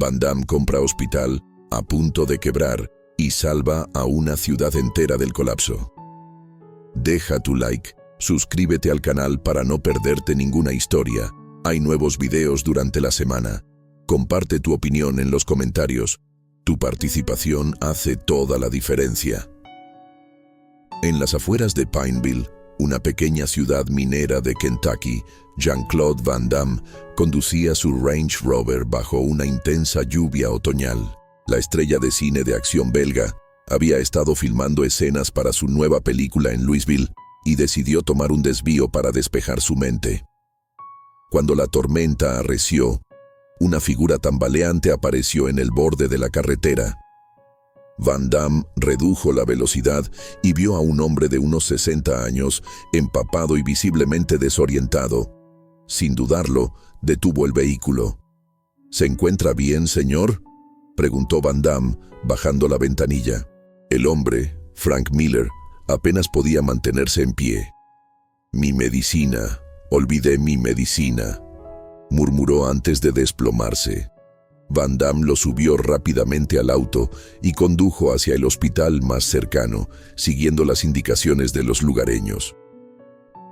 Van Damme compra hospital a punto de quebrar y salva a una ciudad entera del colapso. Deja tu like, suscríbete al canal para no perderte ninguna historia. Hay nuevos videos durante la semana. Comparte tu opinión en los comentarios. Tu participación hace toda la diferencia. En las afueras de Pineville, una pequeña ciudad minera de Kentucky, Jean-Claude Van Damme conducía su Range Rover bajo una intensa lluvia otoñal. La estrella de cine de acción belga había estado filmando escenas para su nueva película en Louisville y decidió tomar un desvío para despejar su mente. Cuando la tormenta arreció, una figura tambaleante apareció en el borde de la carretera. Van Damme redujo la velocidad y vio a un hombre de unos 60 años, empapado y visiblemente desorientado. Sin dudarlo, detuvo el vehículo. ¿Se encuentra bien, señor?, preguntó Van Damme, bajando la ventanilla. El hombre, Frank Miller, apenas podía mantenerse en pie. «Mi medicina, olvidé mi medicina», murmuró antes de desplomarse. Van Damme lo subió rápidamente al auto y condujo hacia el hospital más cercano, siguiendo las indicaciones de los lugareños.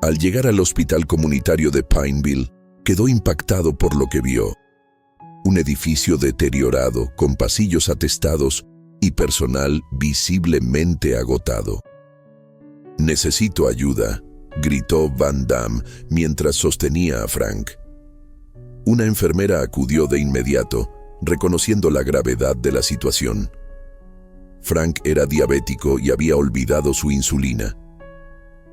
Al llegar al hospital comunitario de Pineville, quedó impactado por lo que vio. Un edificio deteriorado, con pasillos atestados y personal visiblemente agotado. «Necesito ayuda», gritó Van Damme mientras sostenía a Frank. Una enfermera acudió de inmediato, reconociendo la gravedad de la situación. Frank era diabético y había olvidado su insulina.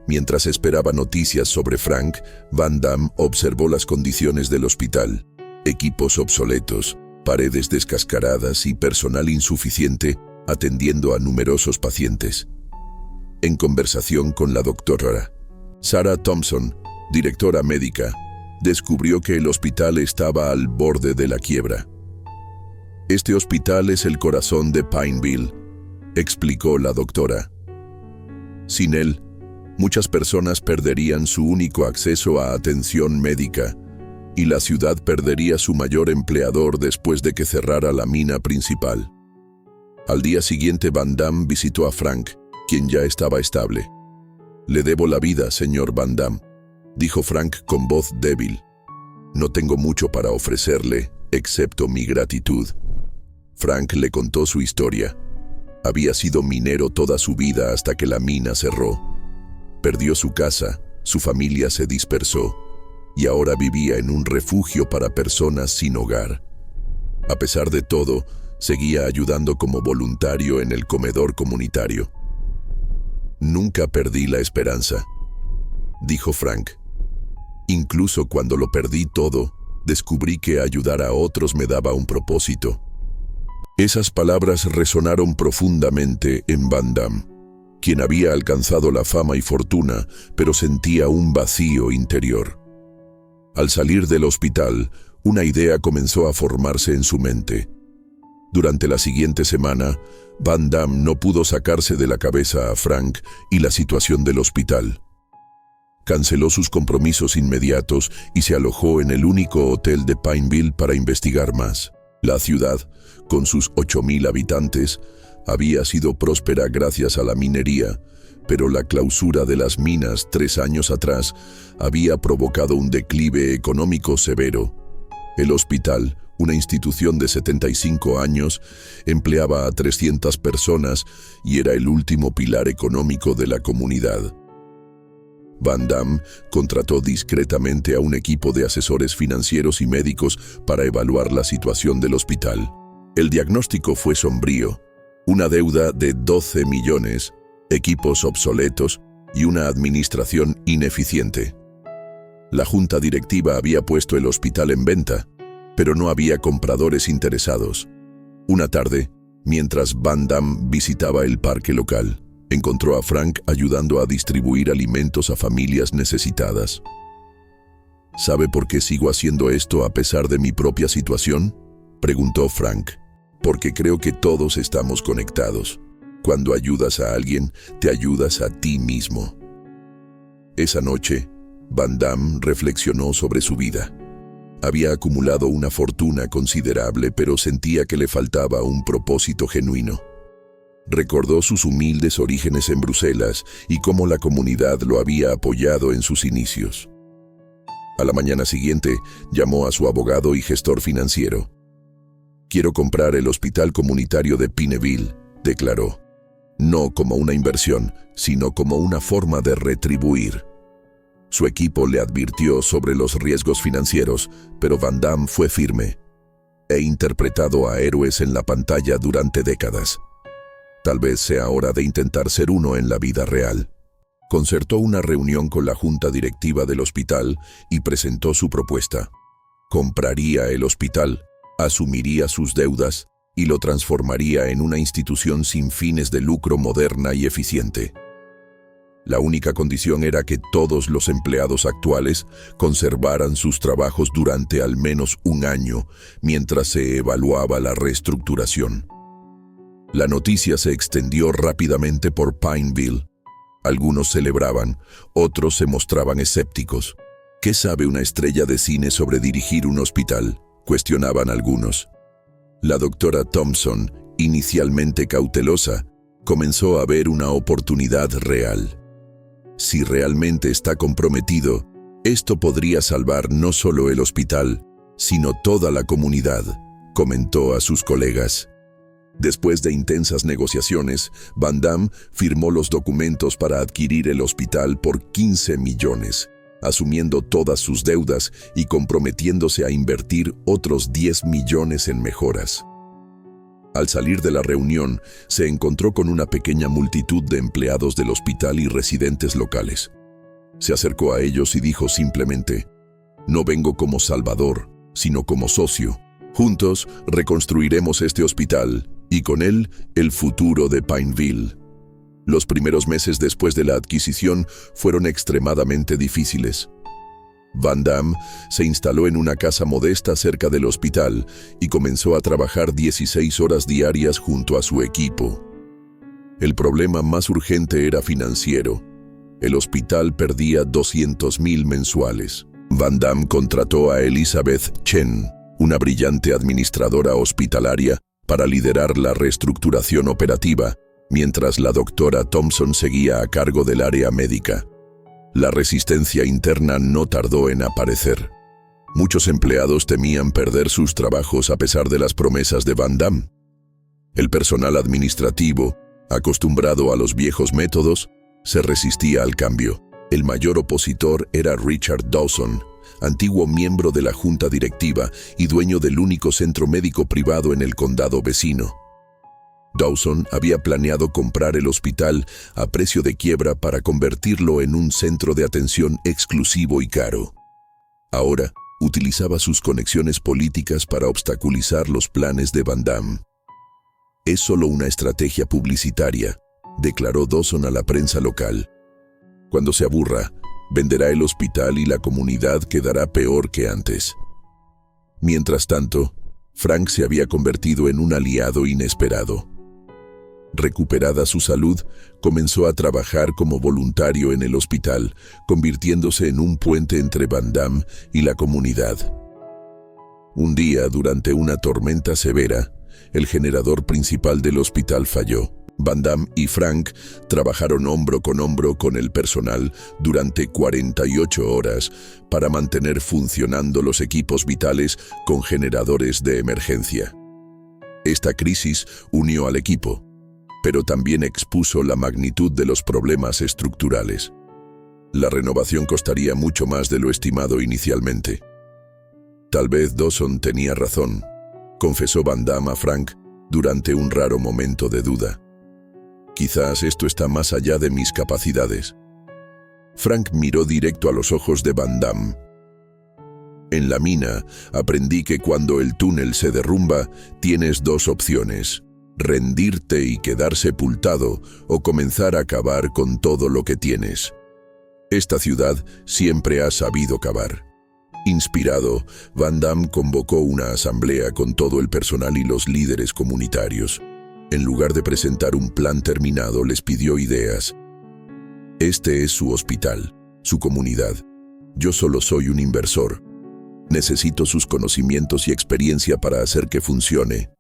Mientras esperaba noticias sobre Frank, Van Damme observó las condiciones del hospital: equipos obsoletos, paredes descascaradas y personal insuficiente atendiendo a numerosos pacientes. En conversación con la doctora Sarah Thompson, directora médica, descubrió que el hospital estaba al borde de la quiebra. «Este hospital es el corazón de Pineville», explicó la doctora. «Sin él, muchas personas perderían su único acceso a atención médica y la ciudad perdería su mayor empleador después de que cerrara la mina principal». Al día siguiente, Van Damme visitó a Frank, quien ya estaba estable. «Le debo la vida, señor Van Damme», dijo Frank con voz débil. «No tengo mucho para ofrecerle, excepto mi gratitud». Frank le contó su historia. Había sido minero toda su vida hasta que la mina cerró. Perdió su casa, su familia se dispersó y ahora vivía en un refugio para personas sin hogar. A pesar de todo, seguía ayudando como voluntario en el comedor comunitario. «Nunca perdí la esperanza», dijo Frank. «Incluso cuando lo perdí todo, descubrí que ayudar a otros me daba un propósito». Esas palabras resonaron profundamente en Van Damme, quien había alcanzado la fama y fortuna, pero sentía un vacío interior. Al salir del hospital, una idea comenzó a formarse en su mente. Durante la siguiente semana, Van Damme no pudo sacarse de la cabeza a Frank y la situación del hospital. Canceló sus compromisos inmediatos y se alojó en el único hotel de Pineville para investigar más. La ciudad, con sus 8,000 habitantes, había sido próspera gracias a la minería, pero la clausura de las minas 3 años atrás había provocado un declive económico severo. El hospital, una institución de 75 años, empleaba a 300 personas y era el último pilar económico de la comunidad. Van Damme contrató discretamente a un equipo de asesores financieros y médicos para evaluar la situación del hospital. El diagnóstico fue sombrío: una deuda de 12 millones, equipos obsoletos y una administración ineficiente. La junta directiva había puesto el hospital en venta, pero no había compradores interesados. Una tarde, mientras Van Damme visitaba el parque local, encontró a Frank ayudando a distribuir alimentos a familias necesitadas. ¿Sabe por qué sigo haciendo esto a pesar de mi propia situación?, preguntó Frank. Porque creo que todos estamos conectados. Cuando ayudas a alguien, te ayudas a ti mismo. Esa noche, Van Damme reflexionó sobre su vida. Había acumulado una fortuna considerable, pero sentía que le faltaba un propósito genuino. Recordó sus humildes orígenes en Bruselas y cómo la comunidad lo había apoyado en sus inicios. A la mañana siguiente, llamó a su abogado y gestor financiero. «Quiero comprar el hospital comunitario de Pineville», declaró. No como una inversión, sino como una forma de retribuir. Su equipo le advirtió sobre los riesgos financieros, pero Van Damme fue firme. He interpretado a héroes en la pantalla durante décadas. Tal vez sea hora de intentar ser uno en la vida real. Concertó una reunión con la junta directiva del hospital y presentó su propuesta. Compraría el hospital, asumiría sus deudas y lo transformaría en una institución sin fines de lucro moderna y eficiente. La única condición era que todos los empleados actuales conservaran sus trabajos durante al menos un año, mientras se evaluaba la reestructuración. La noticia se extendió rápidamente por Pineville. Algunos celebraban, otros se mostraban escépticos. ¿Qué sabe una estrella de cine sobre dirigir un hospital?, cuestionaban algunos. La doctora Thompson, inicialmente cautelosa, comenzó a ver una oportunidad real. Si realmente está comprometido, esto podría salvar no solo el hospital, sino toda la comunidad, comentó a sus colegas. Después de intensas negociaciones, Van Damme firmó los documentos para adquirir el hospital por 15 millones, asumiendo todas sus deudas y comprometiéndose a invertir otros 10 millones en mejoras. Al salir de la reunión, se encontró con una pequeña multitud de empleados del hospital y residentes locales. Se acercó a ellos y dijo simplemente: «No vengo como salvador, sino como socio. Juntos reconstruiremos este hospital y con él el futuro de Pineville». Los primeros meses después de la adquisición fueron extremadamente difíciles. Van Damme se instaló en una casa modesta cerca del hospital y comenzó a trabajar 16 horas diarias junto a su equipo. El problema más urgente era financiero. El hospital perdía 200,000 mensuales. Van Damme contrató a Elizabeth Chen, una brillante administradora hospitalaria, para liderar la reestructuración operativa, mientras la doctora Thompson seguía a cargo del área médica. La resistencia interna no tardó en aparecer. Muchos empleados temían perder sus trabajos a pesar de las promesas de Van Damme. El personal administrativo, acostumbrado a los viejos métodos, se resistía al cambio. El mayor opositor era Richard Dawson, antiguo miembro de la junta directiva y dueño del único centro médico privado en el condado vecino. Dawson había planeado comprar el hospital a precio de quiebra para convertirlo en un centro de atención exclusivo y caro. Ahora, utilizaba sus conexiones políticas para obstaculizar los planes de Van Damme. «Es solo una estrategia publicitaria», declaró Dawson a la prensa local. «Cuando se aburra, venderá el hospital y la comunidad quedará peor que antes». Mientras tanto, Frank se había convertido en un aliado inesperado. Recuperada su salud, comenzó a trabajar como voluntario en el hospital, convirtiéndose en un puente entre Van Damme y la comunidad. Un día, durante una tormenta severa, el generador principal del hospital falló. Van Damme y Frank trabajaron hombro con el personal durante 48 horas para mantener funcionando los equipos vitales con generadores de emergencia. Esta crisis unió al equipo, pero también expuso la magnitud de los problemas estructurales. La renovación costaría mucho más de lo estimado inicialmente. Tal vez Dawson tenía razón, confesó Van Damme a Frank durante un raro momento de duda. Quizás esto está más allá de mis capacidades. Frank miró directo a los ojos de Van Damme. En la mina, aprendí que cuando el túnel se derrumba, tienes dos opciones: rendirte y quedar sepultado o comenzar a cavar con todo lo que tienes. Esta ciudad siempre ha sabido cavar. Inspirado, Van Damme convocó una asamblea con todo el personal y los líderes comunitarios. En lugar de presentar un plan terminado, les pidió ideas. Este es su hospital, su comunidad. Yo solo soy un inversor. Necesito sus conocimientos y experiencia para hacer que funcione.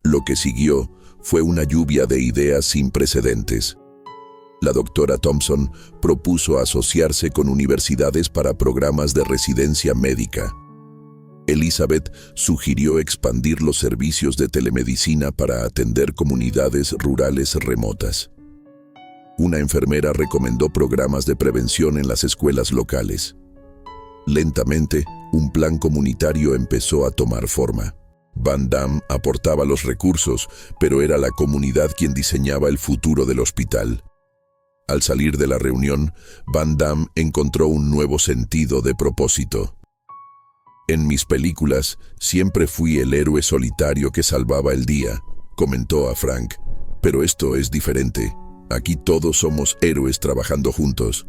Lo que siguió fue una lluvia de ideas sin precedentes. La doctora Thompson propuso asociarse con universidades para programas de residencia médica. Elizabeth sugirió expandir los servicios de telemedicina para atender comunidades rurales remotas. Una enfermera recomendó programas de prevención en las escuelas locales. Lentamente, un plan comunitario empezó a tomar forma. Van Damme aportaba los recursos, pero era la comunidad quien diseñaba el futuro del hospital. Al salir de la reunión, Van Damme encontró un nuevo sentido de propósito. En mis películas, siempre fui el héroe solitario que salvaba el día, comentó a Frank. Pero esto es diferente. Aquí todos somos héroes trabajando juntos.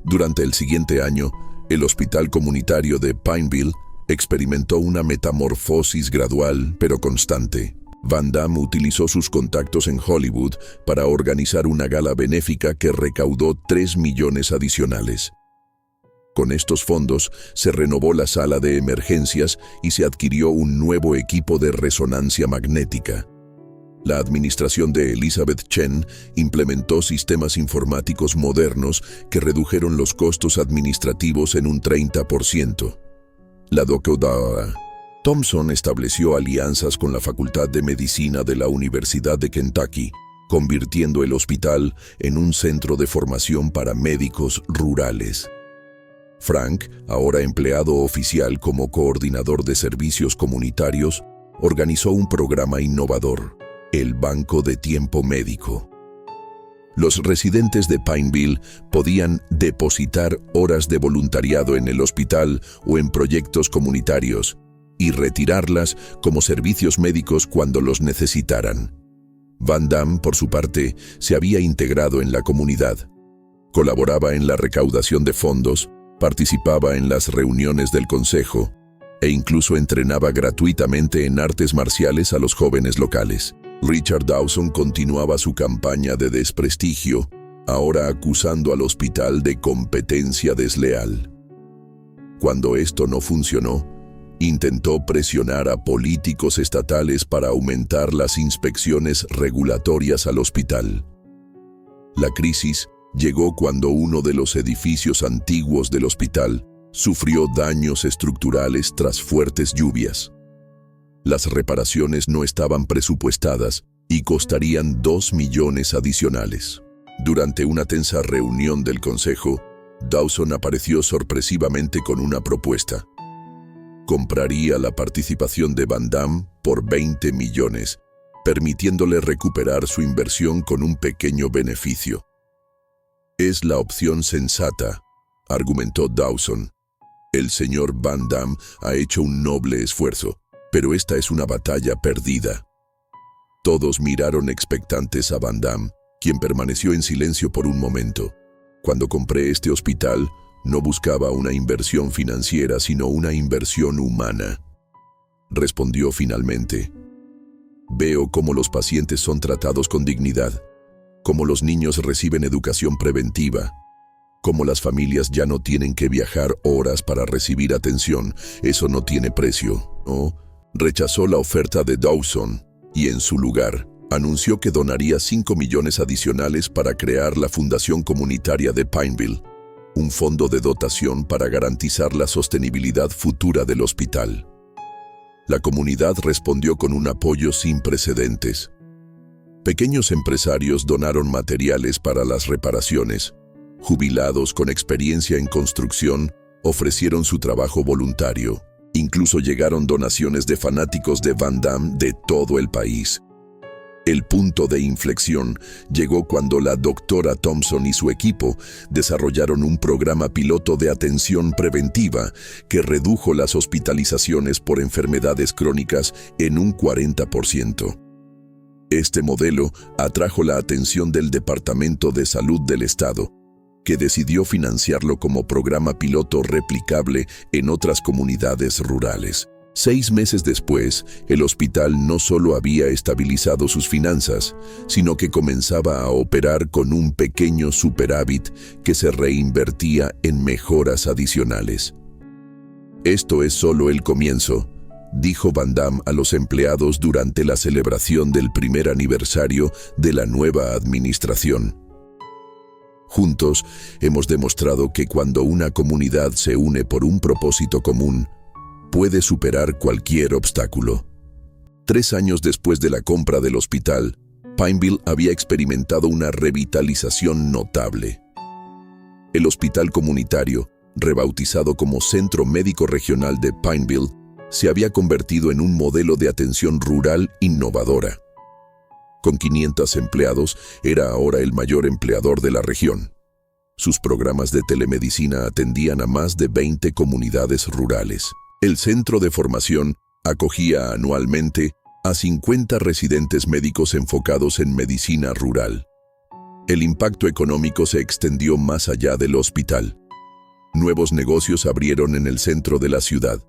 Durante el siguiente año, el hospital comunitario de Pineville experimentó una metamorfosis gradual pero constante. Van Damme utilizó sus contactos en Hollywood para organizar una gala benéfica que recaudó 3 millones adicionales. Con estos fondos se renovó la sala de emergencias y se adquirió un nuevo equipo de resonancia magnética. La administración de Elizabeth Chen implementó sistemas informáticos modernos que redujeron los costos administrativos en un 30%. La doctora Thompson estableció alianzas con la Facultad de Medicina de la Universidad de Kentucky, convirtiendo el hospital en un centro de formación para médicos rurales. Frank, ahora empleado oficial como coordinador de servicios comunitarios, organizó un programa innovador, el Banco de Tiempo Médico. Los residentes de Pineville podían depositar horas de voluntariado en el hospital o en proyectos comunitarios y retirarlas como servicios médicos cuando los necesitaran. Van Damme, por su parte, se había integrado en la comunidad. Colaboraba en la recaudación de fondos, participaba en las reuniones del consejo e incluso entrenaba gratuitamente en artes marciales a los jóvenes locales. Richard Dawson continuaba su campaña de desprestigio, ahora acusando al hospital de competencia desleal. Cuando esto no funcionó, intentó presionar a políticos estatales para aumentar las inspecciones regulatorias al hospital. La crisis llegó cuando uno de los edificios antiguos del hospital sufrió daños estructurales tras fuertes lluvias. Las reparaciones no estaban presupuestadas y costarían 2 millones adicionales. Durante una tensa reunión del consejo, Dawson apareció sorpresivamente con una propuesta. Compraría la participación de Van Damme por 20 millones, permitiéndole recuperar su inversión con un pequeño beneficio. Es la opción sensata, argumentó Dawson. El señor Van Damme ha hecho un noble esfuerzo, pero esta es una batalla perdida. Todos miraron expectantes a Van Damme, quien permaneció en silencio por un momento. Cuando compré este hospital, no buscaba una inversión financiera, sino una inversión humana. Respondió finalmente. Veo cómo los pacientes son tratados con dignidad, cómo los niños reciben educación preventiva, cómo las familias ya no tienen que viajar horas para recibir atención. Eso no tiene precio, ¿no? Rechazó la oferta de Dawson y, en su lugar, anunció que donaría 5 millones adicionales para crear la Fundación Comunitaria de Pineville, un fondo de dotación para garantizar la sostenibilidad futura del hospital. La comunidad respondió con un apoyo sin precedentes. Pequeños empresarios donaron materiales para las reparaciones. Jubilados con experiencia en construcción ofrecieron su trabajo voluntario. Incluso llegaron donaciones de fanáticos de Van Damme de todo el país. El punto de inflexión llegó cuando la doctora Thompson y su equipo desarrollaron un programa piloto de atención preventiva que redujo las hospitalizaciones por enfermedades crónicas en un 40%. Este modelo atrajo la atención del Departamento de Salud del Estado, que decidió financiarlo como programa piloto replicable en otras comunidades rurales. 6 meses después, el hospital no solo había estabilizado sus finanzas, sino que comenzaba a operar con un pequeño superávit que se reinvertía en mejoras adicionales. Esto es solo el comienzo, dijo Van Damme a los empleados durante la celebración del primer aniversario de la nueva administración. Juntos, hemos demostrado que cuando una comunidad se une por un propósito común, puede superar cualquier obstáculo. 3 años después de la compra del hospital, Pineville había experimentado una revitalización notable. El hospital comunitario, rebautizado como Centro Médico Regional de Pineville, se había convertido en un modelo de atención rural innovadora. Con 500 empleados, era ahora el mayor empleador de la región. Sus programas de telemedicina atendían a más de 20 comunidades rurales. El centro de formación acogía anualmente a 50 residentes médicos enfocados en medicina rural. El impacto económico se extendió más allá del hospital. Nuevos negocios abrieron en el centro de la ciudad.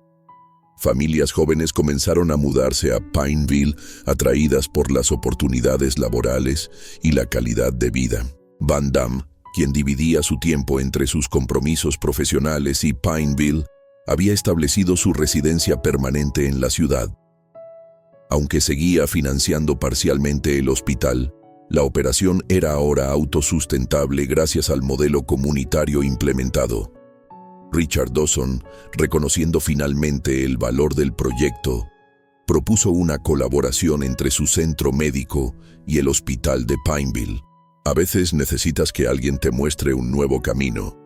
Familias jóvenes comenzaron a mudarse a Pineville, atraídas por las oportunidades laborales y la calidad de vida. Van Damme, quien dividía su tiempo entre sus compromisos profesionales y Pineville, había establecido su residencia permanente en la ciudad. Aunque seguía financiando parcialmente el hospital, la operación era ahora autosustentable gracias al modelo comunitario implementado. Richard Dawson, reconociendo finalmente el valor del proyecto, propuso una colaboración entre su centro médico y el hospital de Pineville. A veces necesitas que alguien te muestre un nuevo camino,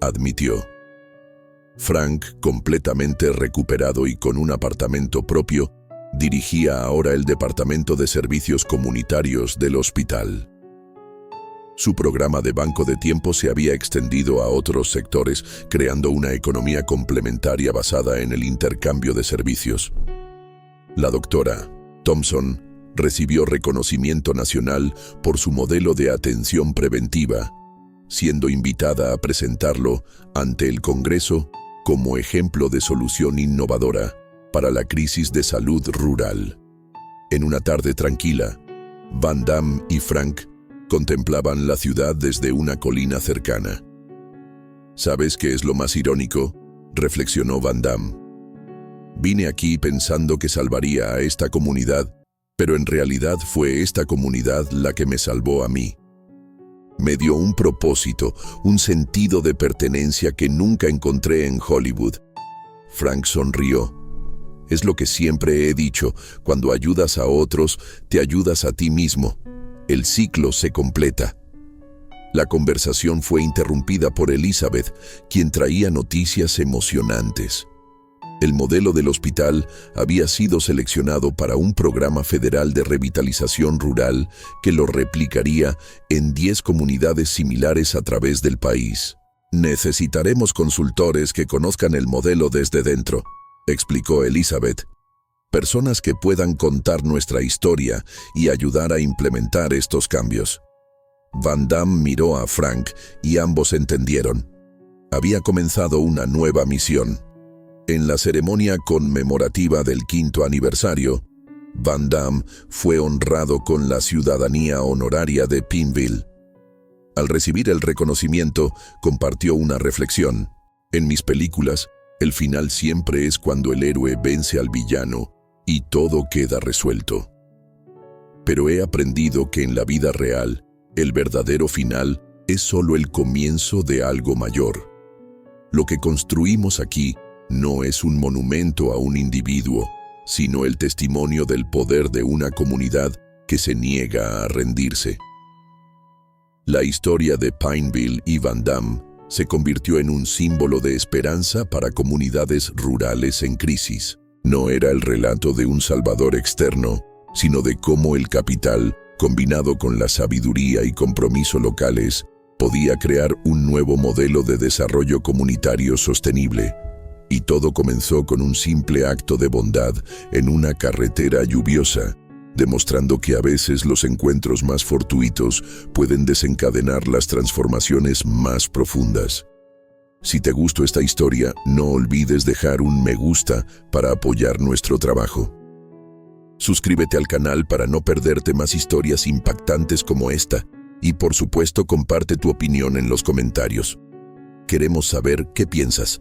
admitió. Frank, completamente recuperado y con un apartamento propio, dirigía ahora el Departamento de Servicios Comunitarios del hospital. Su programa de banco de tiempo se había extendido a otros sectores, creando una economía complementaria basada en el intercambio de servicios. La doctora Thompson recibió reconocimiento nacional por su modelo de atención preventiva, siendo invitada a presentarlo ante el Congreso como ejemplo de solución innovadora para la crisis de salud rural. En una tarde tranquila, Van Damme y Frank contemplaban la ciudad desde una colina cercana. ¿Sabes qué es lo más irónico?, reflexionó Van Damme. Vine aquí pensando que salvaría a esta comunidad, pero en realidad fue esta comunidad la que me salvó a mí. Me dio un propósito, un sentido de pertenencia que nunca encontré en Hollywood. Frank sonrió. Es lo que siempre he dicho, cuando ayudas a otros, te ayudas a ti mismo. El ciclo se completa. La conversación fue interrumpida por Elizabeth, quien traía noticias emocionantes. El modelo del hospital había sido seleccionado para un programa federal de revitalización rural que lo replicaría en 10 comunidades similares a través del país. Necesitaremos consultores que conozcan el modelo desde dentro, explicó Elizabeth. Personas que puedan contar nuestra historia y ayudar a implementar estos cambios. Van Damme miró a Frank y ambos entendieron. Había comenzado una nueva misión. En la ceremonia conmemorativa del 5º aniversario, Van Damme fue honrado con la ciudadanía honoraria de Pineville. Al recibir el reconocimiento, compartió una reflexión. En mis películas, el final siempre es cuando el héroe vence al villano y todo queda resuelto. Pero he aprendido que en la vida real, el verdadero final es solo el comienzo de algo mayor. Lo que construimos aquí no es un monumento a un individuo, sino el testimonio del poder de una comunidad que se niega a rendirse. La historia de Pineville y Van Damme se convirtió en un símbolo de esperanza para comunidades rurales en crisis. No era el relato de un salvador externo, sino de cómo el capital, combinado con la sabiduría y compromiso locales, podía crear un nuevo modelo de desarrollo comunitario sostenible. Y todo comenzó con un simple acto de bondad en una carretera lluviosa, demostrando que a veces los encuentros más fortuitos pueden desencadenar las transformaciones más profundas. Si te gustó esta historia, no olvides dejar un me gusta para apoyar nuestro trabajo. Suscríbete al canal para no perderte más historias impactantes como esta y por supuesto comparte tu opinión en los comentarios. Queremos saber qué piensas.